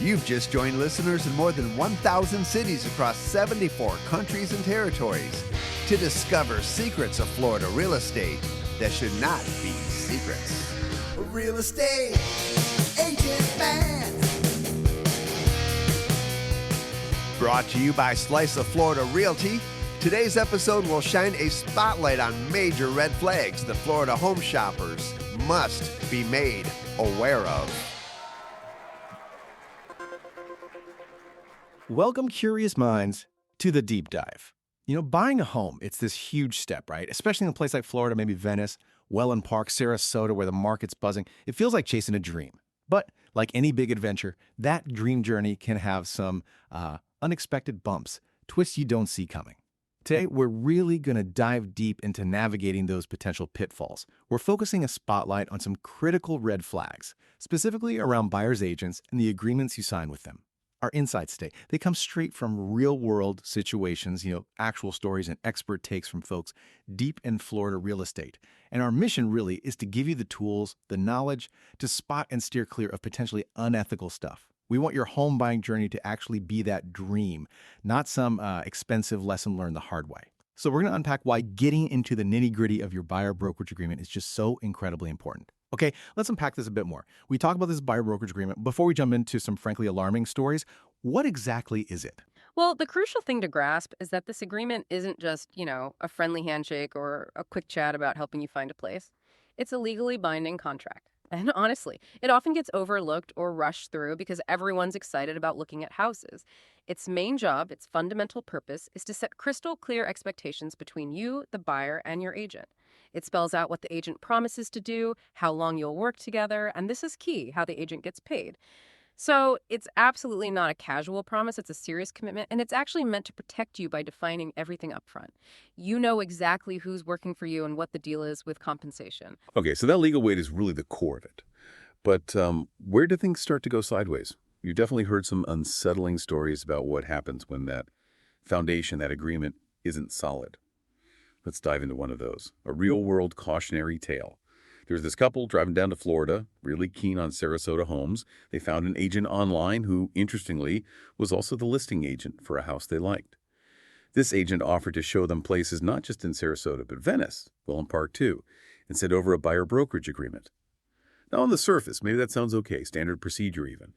You've just joined listeners in more than 1,000 cities across 74 countries and territories to discover secrets of Florida real estate that should not be secrets. Real estate agent man. Brought to you by Slice of Florida Realty, today's episode will shine a spotlight on major red flags that Florida home shoppers must be made aware of. Welcome, curious minds, to the deep dive. You know, buying a home, it's this huge step, right? Especially in a place like Florida, maybe Venice, Wellen Park, Sarasota, where the market's buzzing. It feels like chasing a dream. But like any big adventure, that dream journey can have some unexpected bumps, twists you don't see coming. Today, we're really going to dive deep into navigating those potential pitfalls. We're focusing a spotlight on some critical red flags, specifically around buyer's agents and the agreements you sign with them. Our insights today, they come straight from real-world situations, actual stories and expert takes from folks deep in Florida real estate. And our mission really is to give you the tools, the knowledge to spot and steer clear of potentially unethical stuff. We want your home buying journey to actually be that dream, not some expensive lesson learned the hard way. So we're going to unpack why getting into the nitty-gritty of your buyer brokerage agreement is just so incredibly important. Okay, let's unpack this a bit more. We talk about this buyer brokerage agreement. Before we jump into some frankly alarming stories, what exactly is it? Well, the crucial thing to grasp is that this agreement isn't just, a friendly handshake or a quick chat about helping you find a place. It's a legally binding contract. And honestly, it often gets overlooked or rushed through because everyone's excited about looking at houses. Its main job, its fundamental purpose, is to set crystal clear expectations between you, the buyer, and your agent. It spells out what the agent promises to do, how long you'll work together, and this is key, how the agent gets paid. So it's absolutely not a casual promise. It's a serious commitment, and it's actually meant to protect you by defining everything up front. You know exactly who's working for you and what the deal is with compensation. Okay, so that legal weight is really the core of it. But where do things start to go sideways? You've definitely heard some unsettling stories about what happens when that foundation, that agreement, isn't solid. Let's dive into one of those, a real-world cautionary tale. There's this couple driving down to Florida, really keen on Sarasota homes. They found an agent online who, interestingly, was also the listing agent for a house they liked. This agent offered to show them places not just in Sarasota, but Venice, Wellen Park too, and sent over a buyer brokerage agreement. Now, on the surface, maybe that sounds okay, standard procedure even.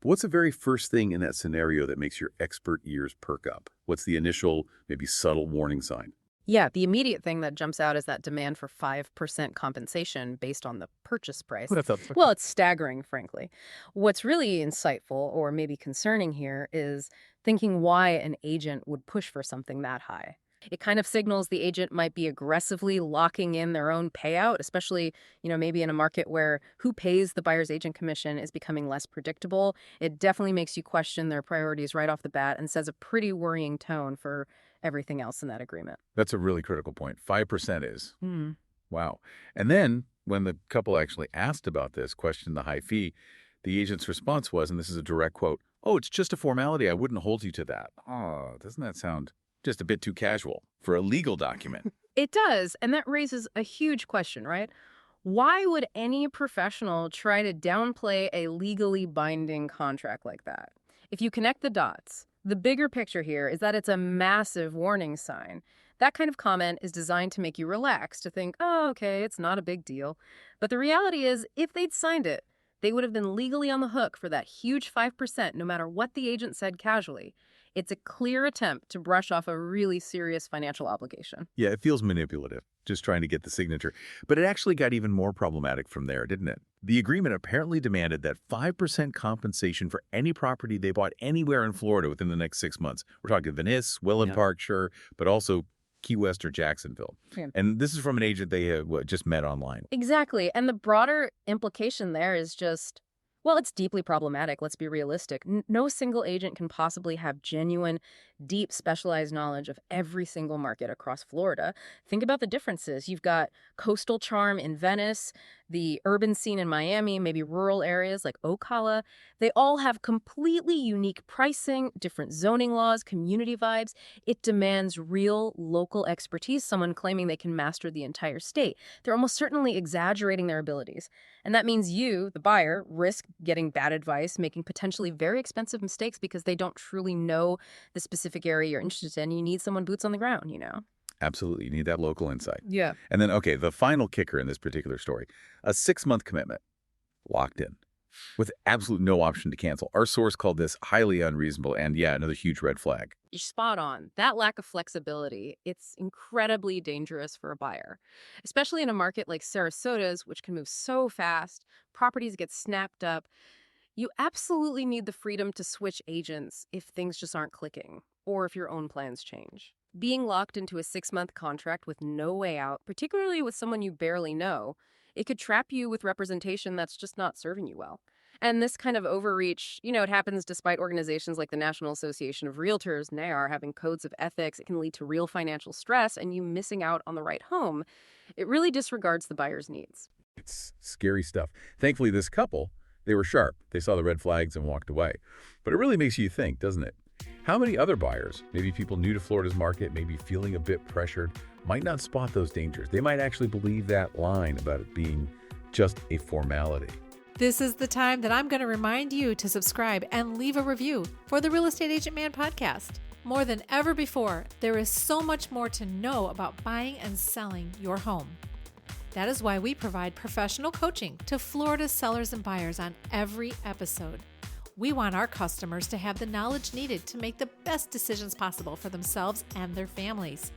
But what's the very first thing in that scenario that makes your expert ears perk up? What's the initial, maybe subtle warning sign? Yeah, the immediate thing that jumps out is that demand for 5% compensation based on the purchase price. Well, it's staggering, frankly. What's really insightful or maybe concerning here is thinking why an agent would push for something that high. It kind of signals the agent might be aggressively locking in their own payout, especially, maybe in a market where who pays the buyer's agent commission is becoming less predictable. It definitely makes you question their priorities right off the bat and sets a pretty worrying tone for everything else in that agreement. That's a really critical point. 5% is. Wow. And then when the couple actually asked about this, questioned the high fee, the agent's response was, and this is a direct quote, "Oh, it's just a formality. I wouldn't hold you to that." Oh, doesn't that sound just a bit too casual for a legal document? It does. And that raises a huge question, right? Why would any professional try to downplay a legally binding contract like that? If you connect the dots, the bigger picture here is that it's a massive warning sign. That kind of comment is designed to make you relax, to think, oh, okay, it's not a big deal. But the reality is, if they'd signed it, they would have been legally on the hook for that huge 5%, no matter what the agent said casually. It's a clear attempt to brush off a really serious financial obligation. Yeah, it feels manipulative, just trying to get the signature. But it actually got even more problematic from there, didn't it? The agreement apparently demanded that 5% compensation for any property they bought anywhere in Florida within the next 6 months. We're talking Venice, Wellen Park, sure, but also Key West or Jacksonville. Yeah. And this is from an agent they have just met online. Exactly. And the broader implication there is just, well, it's deeply problematic. Let's be realistic. No single agent can possibly have genuine, deep, specialized knowledge of every single market across Florida. Think about the differences. You've got coastal charm in Venice, The urban scene in Miami, maybe rural areas like Ocala, they all have completely unique pricing, different zoning laws, community vibes. It demands real local expertise, someone claiming they can master the entire state. They're almost certainly exaggerating their abilities. And that means you, the buyer, risk getting bad advice, making potentially very expensive mistakes because they don't truly know the specific area you're interested in. You need someone boots on the ground, you know? Absolutely. You need that local insight. Yeah. And then, okay, the final kicker in this particular story, a 6-month commitment, locked in, with absolutely no option to cancel. Our source called this highly unreasonable and, yeah, another huge red flag. You're spot on. That lack of flexibility, it's incredibly dangerous for a buyer, especially in a market like Sarasota's, which can move so fast. Properties get snapped up. You absolutely need the freedom to switch agents if things just aren't clicking or if your own plans change. Being locked into a 6-month contract with no way out, particularly with someone you barely know, it could trap you with representation that's just not serving you well. And this kind of overreach, it happens despite organizations like the National Association of Realtors, NAR, having codes of ethics. It can lead to real financial stress and you missing out on the right home. It really disregards the buyer's needs. It's scary stuff. Thankfully, this couple, they were sharp. They saw the red flags and walked away. But it really makes you think, doesn't it? How many other buyers, maybe people new to Florida's market, maybe feeling a bit pressured, might not spot those dangers? They might actually believe that line about it being just a formality. This is the time that I'm going to remind you to subscribe and leave a review for the Real Estate Agent Man podcast. More than ever before, there is so much more to know about buying and selling your home. That is why we provide professional coaching to Florida sellers and buyers on every episode. We want our customers to have the knowledge needed to make the best decisions possible for themselves and their families.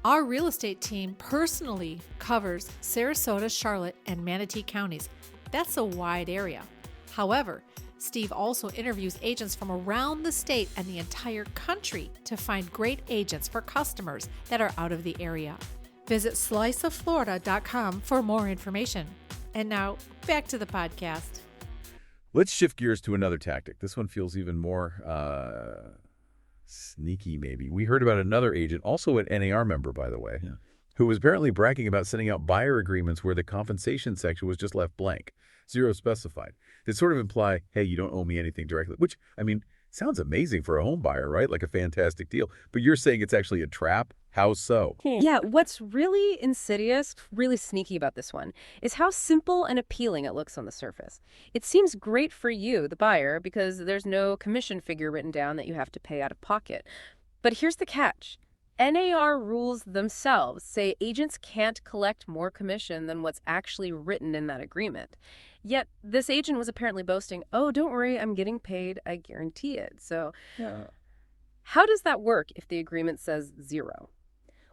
Our real estate team personally covers Sarasota, Charlotte, and Manatee counties. That's a wide area. However, Steve also interviews agents from around the state and the entire country to find great agents for customers that are out of the area. Visit sliceofflorida.com for more information. And now, back to the podcast. Let's shift gears to another tactic. This one feels even more sneaky, maybe. We heard about another agent, also an NAR member, by the way, who was apparently bragging about sending out buyer agreements where the compensation section was just left blank, zero specified. That sort of imply, hey, you don't owe me anything directly, which, I mean, sounds amazing for a home buyer, right? Like a fantastic deal. But you're saying it's actually a trap? How so? Yeah, what's really insidious, really sneaky about this one is how simple and appealing it looks on the surface. It seems great for you, the buyer, because there's no commission figure written down that you have to pay out of pocket. But here's the catch. NAR rules themselves say agents can't collect more commission than what's actually written in that agreement. Yet this agent was apparently boasting, oh, don't worry, I'm getting paid, I guarantee it. So how does that work if the agreement says zero?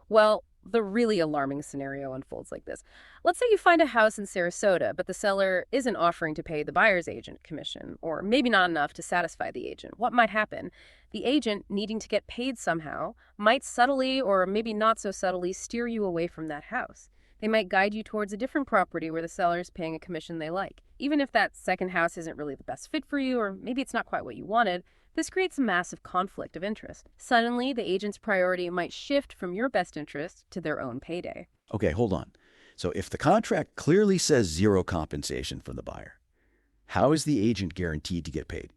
Well, the really alarming scenario unfolds like this. Let's say you find a house in Sarasota, but the seller isn't offering to pay the buyer's agent commission, or maybe not enough to satisfy the agent. What might happen? The agent, needing to get paid somehow, might subtly or maybe not so subtly steer you away from that house. They might guide you towards a different property where the seller is paying a commission they like. Even if that second house isn't really the best fit for you, or maybe it's not quite what you wanted, this creates a massive conflict of interest. Suddenly, the agent's priority might shift from your best interest to their own payday. Okay, hold on. So if the contract clearly says zero compensation from the buyer, how is the agent guaranteed to get paid?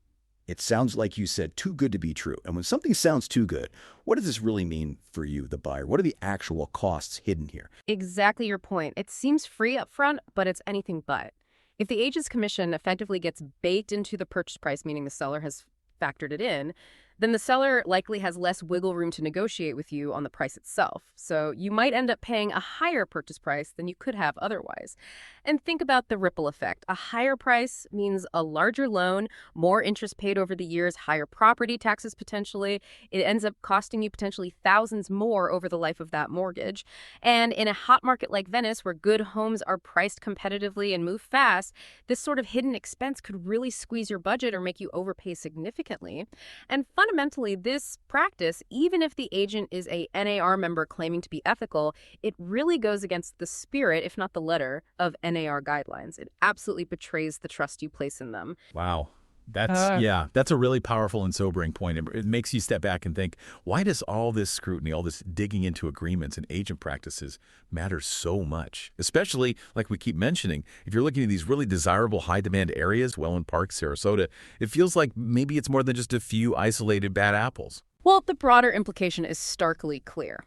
It sounds like you said too good to be true. And when something sounds too good, what does this really mean for you, the buyer? What are the actual costs hidden here? Exactly your point. It seems free up front, but it's anything but. If the agent's commission effectively gets baked into the purchase price, meaning the seller has factored it in, then the seller likely has less wiggle room to negotiate with you on the price itself. So you might end up paying a higher purchase price than you could have otherwise. And think about the ripple effect. A higher price means a larger loan, more interest paid over the years, higher property taxes potentially. It ends up costing you potentially thousands more over the life of that mortgage. And in a hot market like Venice, where good homes are priced competitively and move fast, this sort of hidden expense could really squeeze your budget or make you overpay significantly. And fundamentally, this practice, even if the agent is a NAR member claiming to be ethical, it really goes against the spirit, if not the letter, of NAR guidelines. It absolutely betrays the trust you place in them. Wow. That's a really powerful and sobering point. It makes you step back and think, why does all this scrutiny, all this digging into agreements and agent practices matter so much? Especially, like we keep mentioning, if you're looking at these really desirable high-demand areas, Wellen Park, Sarasota, it feels like maybe it's more than just a few isolated bad apples. Well, the broader implication is starkly clear.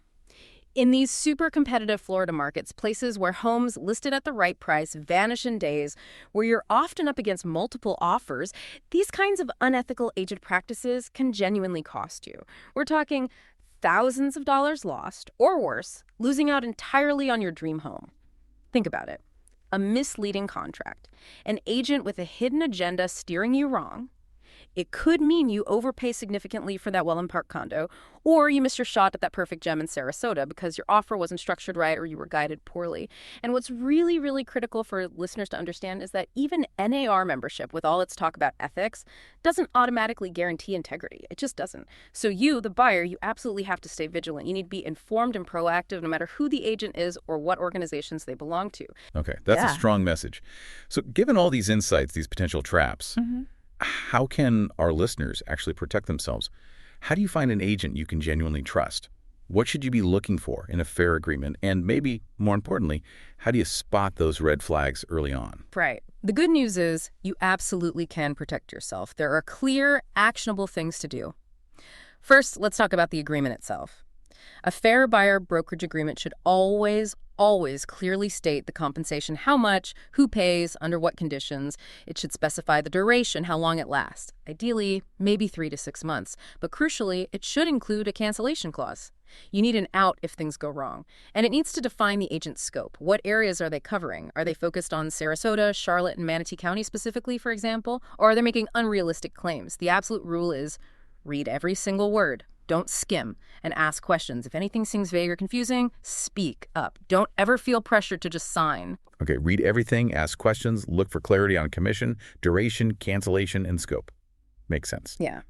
In these super competitive Florida markets, places where homes listed at the right price vanish in days, where you're often up against multiple offers, these kinds of unethical agent practices can genuinely cost you. We're talking thousands of dollars lost, or worse, losing out entirely on your dream home. Think about it. A misleading contract, an agent with a hidden agenda steering you wrong. It could mean you overpay significantly for that Wellen Park condo, or you miss your shot at that perfect gem in Sarasota because your offer wasn't structured right or you were guided poorly. And what's really, really critical for listeners to understand is that even NAR membership, with all its talk about ethics, doesn't automatically guarantee integrity. It just doesn't. So you, the buyer, you absolutely have to stay vigilant. You need to be informed and proactive no matter who the agent is or what organizations they belong to. Okay, that's a strong message. So given all these insights, these potential traps, how can our listeners actually protect themselves? How do you find an agent you can genuinely trust? What should you be looking for in a fair agreement? And maybe, more importantly, how do you spot those red flags early on? Right. The good news is you absolutely can protect yourself. There are clear, actionable things to do. First, let's talk about the agreement itself. A fair buyer brokerage agreement should always clearly state the compensation, how much, who pays, under what conditions. It should specify the duration, how long it lasts. Ideally, maybe 3 to 6 months. But crucially, it should include a cancellation clause. You need an out if things go wrong. And it needs to define the agent's scope. What areas are they covering? Are they focused on Sarasota, Charlotte, and Manatee County specifically, for example? Or are they making unrealistic claims? The absolute rule is read every single word. Don't skim, and ask questions. If anything seems vague or confusing, speak up. Don't ever feel pressured to just sign. Okay, read everything, ask questions, look for clarity on commission, duration, cancellation, and scope. Makes sense. Yeah.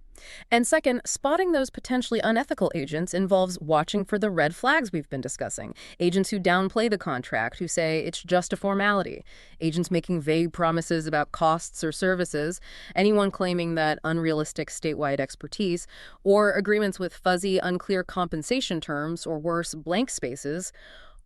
And second, spotting those potentially unethical agents involves watching for the red flags we've been discussing. Agents who downplay the contract, who say it's just a formality. Agents making vague promises about costs or services. Anyone claiming that unrealistic statewide expertise. Or agreements with fuzzy, unclear compensation terms, or worse, blank spaces.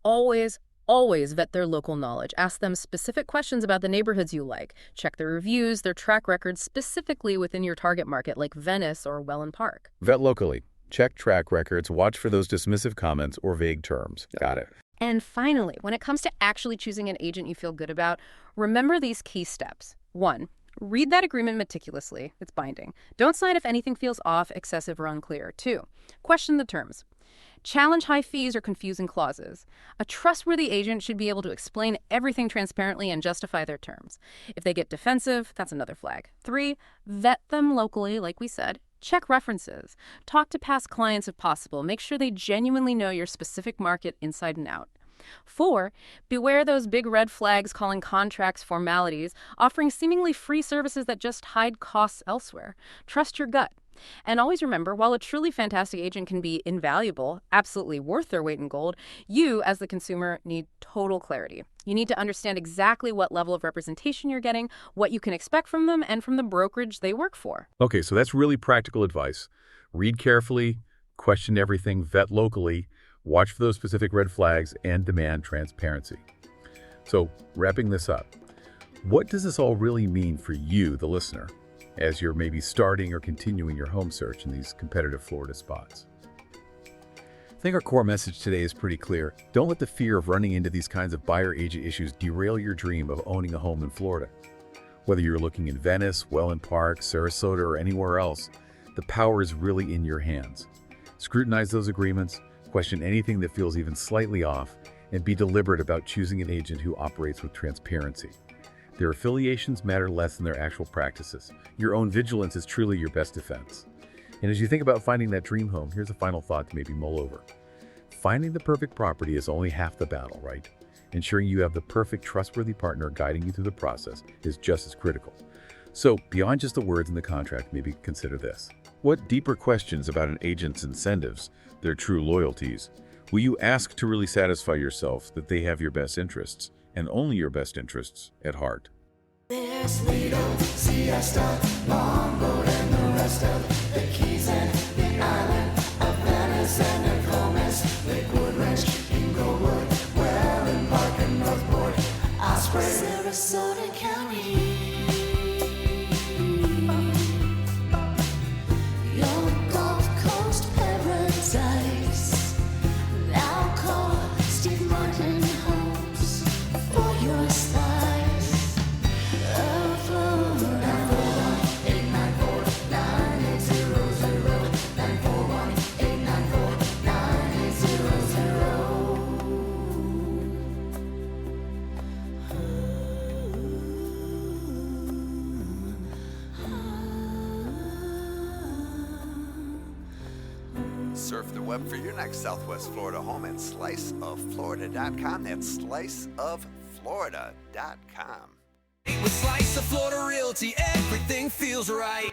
Always vet their local knowledge. Ask them specific questions about the neighborhoods you like. Check their reviews, their track records specifically within your target market, like Venice or Wellen Park. Vet locally. Check track records. Watch for those dismissive comments or vague terms. Got it. And finally, when it comes to actually choosing an agent you feel good about, remember these key steps. 1. Read that agreement meticulously. It's binding. Don't sign if anything feels off, excessive, or unclear. 2. Question the terms. Challenge high fees or confusing clauses. A trustworthy agent should be able to explain everything transparently and justify their terms. If they get defensive, that's another flag. 3, vet them locally, like we said. Check references. Talk to past clients if possible. Make sure they genuinely know your specific market inside and out. 4, beware those big red flags calling contracts formalities, offering seemingly free services that just hide costs elsewhere. Trust your gut. And always remember, while a truly fantastic agent can be invaluable, absolutely worth their weight in gold, you, as the consumer, need total clarity. You need to understand exactly what level of representation you're getting, what you can expect from them, and from the brokerage they work for. Okay, so that's really practical advice. Read carefully, question everything, vet locally, watch for those specific red flags, and demand transparency. So, wrapping this up, what does this all really mean for you, the listener, as you're maybe starting or continuing your home search in these competitive Florida spots? I think our core message today is pretty clear. Don't let the fear of running into these kinds of buyer-agent issues derail your dream of owning a home in Florida. Whether you're looking in Venice, Wellen Park, Sarasota, or anywhere else, the power is really in your hands. Scrutinize those agreements, question anything that feels even slightly off, and be deliberate about choosing an agent who operates with transparency. Their affiliations matter less than their actual practices. Your own vigilance is truly your best defense. And as you think about finding that dream home, here's a final thought to maybe mull over. Finding the perfect property is only half the battle, right? Ensuring you have the perfect, trustworthy partner guiding you through the process is just as critical. So, beyond just the words in the contract, maybe consider this. What deeper questions about an agent's incentives, their true loyalties, will you ask to really satisfy yourself that they have your best interests, and only your best interests, at heart? There's Lido, Siesta, Longboat, and the rest of the Keys and the island of Venice and the Gomez, Lakewood Ranch, Inglewood, Wellen Park, and Northport, Osprey, Sarasota County. Your Gulf Coast paradise. Now call Steve Martin Homes for your slice of Florida. 941-894-9800. 941-9800. Surf the web for your next Southwest Florida home at sliceofflorida.com. That's sliceofflorida.com. With Slice of Florida Realty, everything feels right.